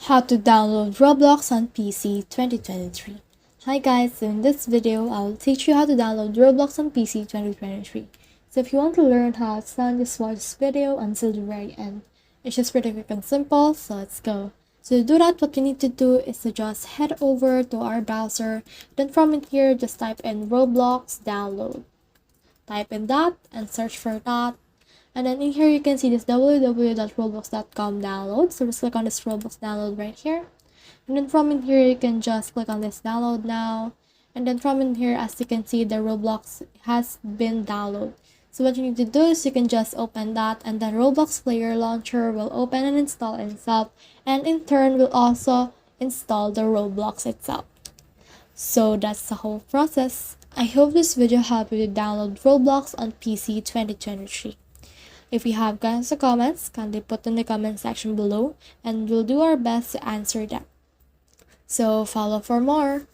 How to download Roblox on PC 2023. Hi guys, so in this video I will teach you how to download Roblox on PC 2023. So if you want to learn how it's done, just watch this video until the very end. It's just pretty quick and simple, so let's go. So to do that, what you need to do is to just head over to our browser. Then from in here, just type in Roblox download. Type in that and search for that. And then in here, you can see this www.roblox.com download. So just click on this Roblox download right here. And then from in here, you can just click on this download now. And then from in here, as you can see, the Roblox has been downloaded. So what you need to do is you can just open that, and the Roblox player launcher will open and install itself. And in turn, will also install the Roblox itself. So that's the whole process. I hope this video helped you to download Roblox on PC 2023. If you have questions or comments, kindly put in the comment section below and we'll do our best to answer them. So follow for more.